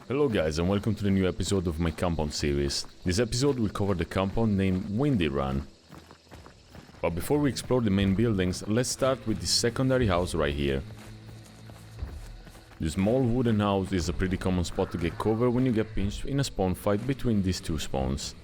Hello guys and welcome to the new episode of my compound series. This episode will cover the compound named Windy Run. But before we explore the main buildings, let's start with the secondary house right here. The small wooden house is a pretty common spot to get cover when you get pinched in a spawn fight between these two spawns.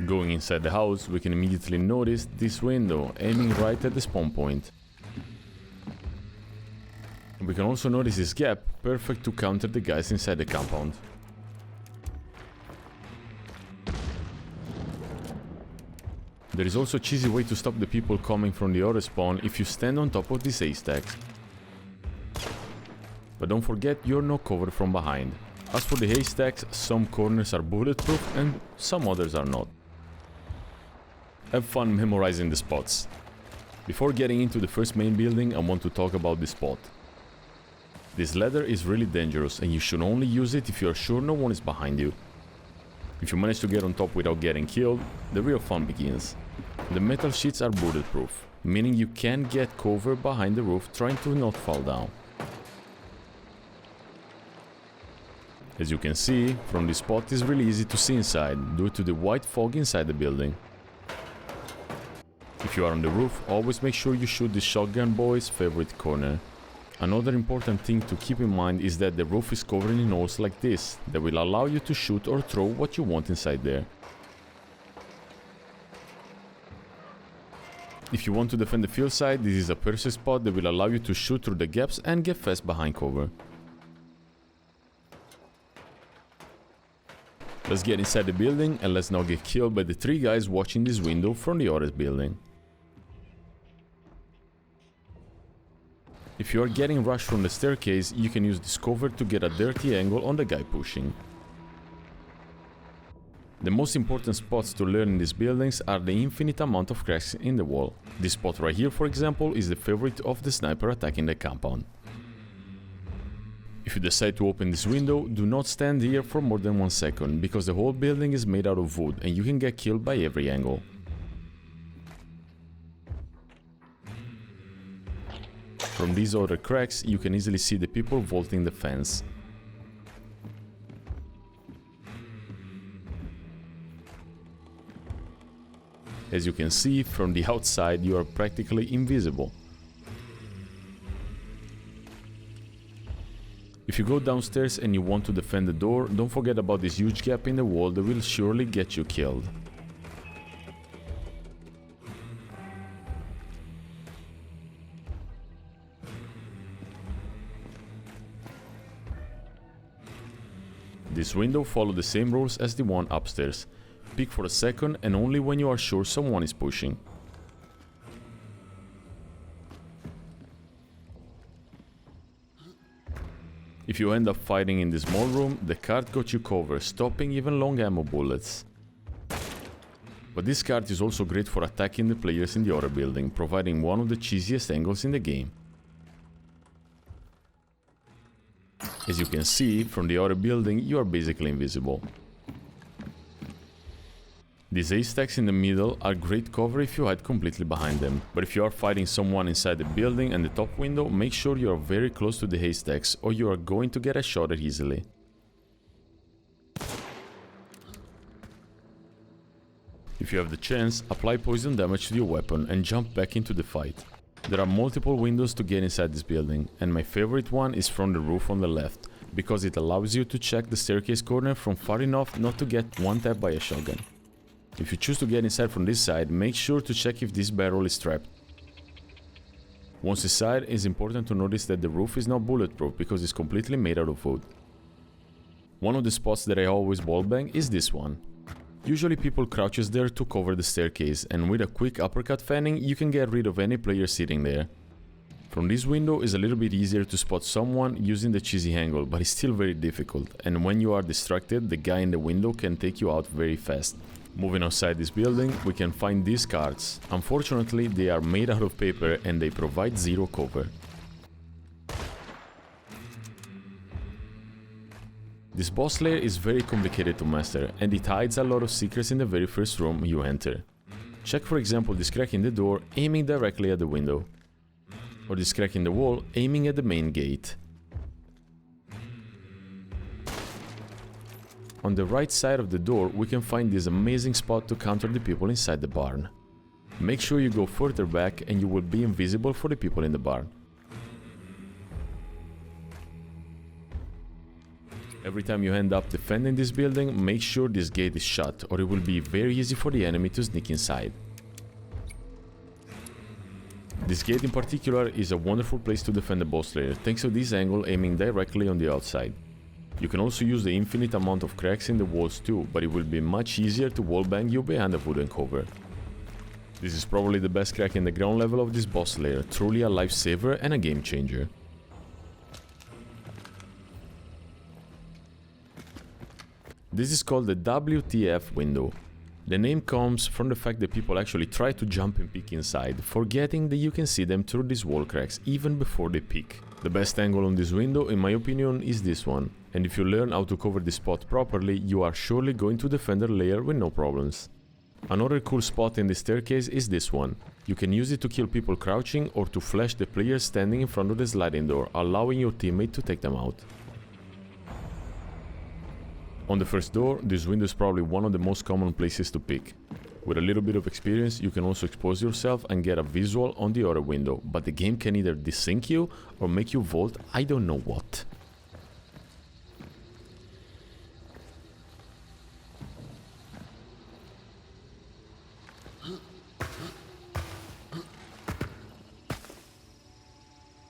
Going inside the house, we can immediately notice this window aiming right at the spawn point. We can also notice this gap, perfect to counter the guys inside the compound. There is also a cheesy way to stop the people coming from the other spawn if you stand on top of these haystacks. But don't forget, you're not covered from behind. As for the haystacks, some corners are bulletproof and some others are not. Have fun memorizing the spots. Before getting into the first main building, I want to talk about this spot. This ladder is really dangerous and you should only use it if you are sure no one is behind you. If you manage to get on top without getting killed, the real fun begins. The metal sheets are bulletproof, meaning you can get cover behind the roof trying to not fall down. As you can see, from this spot it's really easy to see inside due to the white fog inside the building. If you are on the roof, always make sure you shoot the shotgun boy's favorite corner. Another important thing to keep in mind is that the roof is covered in holes like this, that will allow you to shoot or throw what you want inside there. If you want to defend the field side, this is a perfect spot that will allow you to shoot through the gaps and get fast behind cover. Let's get inside the building and let's not get killed by the three guys watching this window from the other building. If you are getting rushed from the staircase, you can use this cover to get a dirty angle on the guy pushing. The most important spots to learn in these buildings are the infinite amount of cracks in the wall. This spot right here, for example, is the favorite of the sniper attacking the compound. If you decide to open this window, do not stand here for more than 1 second, because the whole building is made out of wood and you can get killed by every angle. From these other cracks, you can easily see the people vaulting the fence. As you can see, from the outside you are practically invisible. If you go downstairs and you want to defend the door, don't forget about this huge gap in the wall that will surely get you killed. This window follows the same rules as the one upstairs. Peek for a second and only when you are sure someone is pushing. If you end up fighting in this small room, the cart got you covered, stopping even long ammo bullets. But this cart is also great for attacking the players in the other building, providing one of the cheesiest angles in the game. As you can see, from the other building you are basically invisible. These haystacks in the middle are great cover if you hide completely behind them, but if you are fighting someone inside the building and the top window, make sure you are very close to the haystacks or you are going to get a shot at easily. If you have the chance, apply poison damage to your weapon and jump back into the fight. There are multiple windows to get inside this building, and my favorite one is from the roof on the left, because it allows you to check the staircase corner from far enough not to get one tapped by a shotgun. If you choose to get inside from this side, make sure to check if this barrel is trapped. Once inside, it is important to notice that the roof is not bulletproof because it's completely made out of wood. One of the spots that I always wallbang is this one. Usually people crouches there to cover the staircase, and with a quick uppercut fanning you can get rid of any player sitting there. From this window is a little bit easier to spot someone using the cheesy angle, but it's still very difficult, and when you are distracted, the guy in the window can take you out very fast. Moving outside this building, we can find these cards. Unfortunately, they are made out of paper and they provide zero cover. This boss lair is very complicated to master, and it hides a lot of secrets in the very first room you enter. Check for example this crack in the door aiming directly at the window, or this crack in the wall aiming at the main gate. On the right side of the door we can find this amazing spot to counter the people inside the barn. Make sure you go further back and you will be invisible for the people in the barn. Every time you end up defending this building, make sure this gate is shut, or it will be very easy for the enemy to sneak inside. This gate in particular is a wonderful place to defend the boss lair, thanks to this angle aiming directly on the outside. You can also use the infinite amount of cracks in the walls too, but it will be much easier to wallbang you behind a wooden cover. This is probably the best crack in the ground level of this boss lair, truly a lifesaver and a game changer. This is called the WTF window. The name comes from the fact that people actually try to jump and peek inside, forgetting that you can see them through these wall cracks even before they peek. The best angle on this window, in my opinion, is this one, and if you learn how to cover this spot properly, you are surely going to defend the lair with no problems. Another cool spot in the staircase is this one. You can use it to kill people crouching or to flash the players standing in front of the sliding door, allowing your teammate to take them out. On the first door, this window is probably one of the most common places to pick. With a little bit of experience, you can also expose yourself and get a visual on the other window, but the game can either desync you or make you vault I don't know what.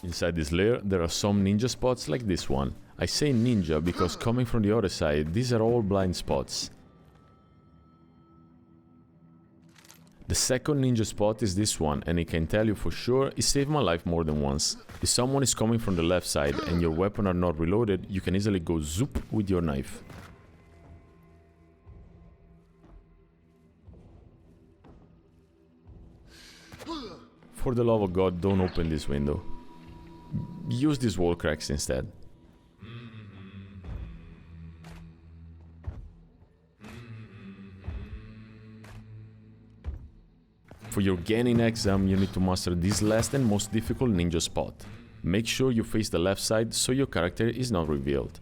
Inside this lair, there are some ninja spots like this one. I say ninja because coming from the other side, these are all blind spots. The second ninja spot is this one, and I can tell you for sure, it saved my life more than once. If someone is coming from the left side and your weapon are not reloaded, you can easily go zoop with your knife. For the love of God, don't open this window. Use these wall cracks instead. For your Genin exam, you need to master this last and most difficult ninja spot. Make sure you face the left side so your character is not revealed.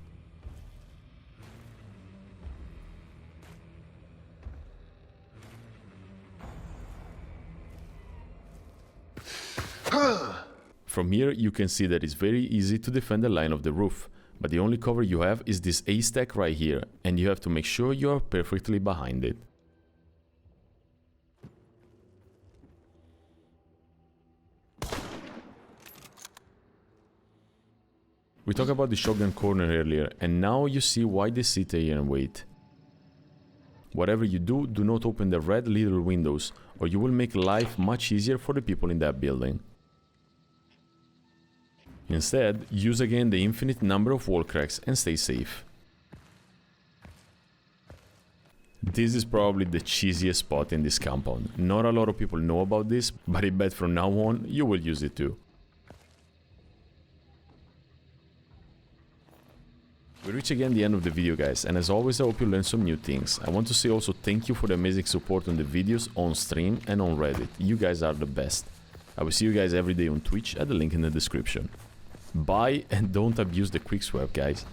From here you can see that it's very easy to defend the line of the roof, but the only cover you have is this A stack right here, and you have to make sure you are perfectly behind it. We talked about the shotgun corner earlier, and now you see why they sit here and wait. Whatever you do, do not open the red little windows, or you will make life much easier for the people in that building. Instead, use again the infinite number of wall cracks and stay safe. This is probably the cheesiest spot in this compound. Not a lot of people know about this, but I bet from now on you will use it too. We reach again the end of the video, guys, and as always I hope you learned some new things. I want to say also thank you for the amazing support on the videos, on stream and on Reddit. You guys are the best. I will see you guys every day on Twitch at the link in the description. Bye, and don't abuse the quick swap, guys.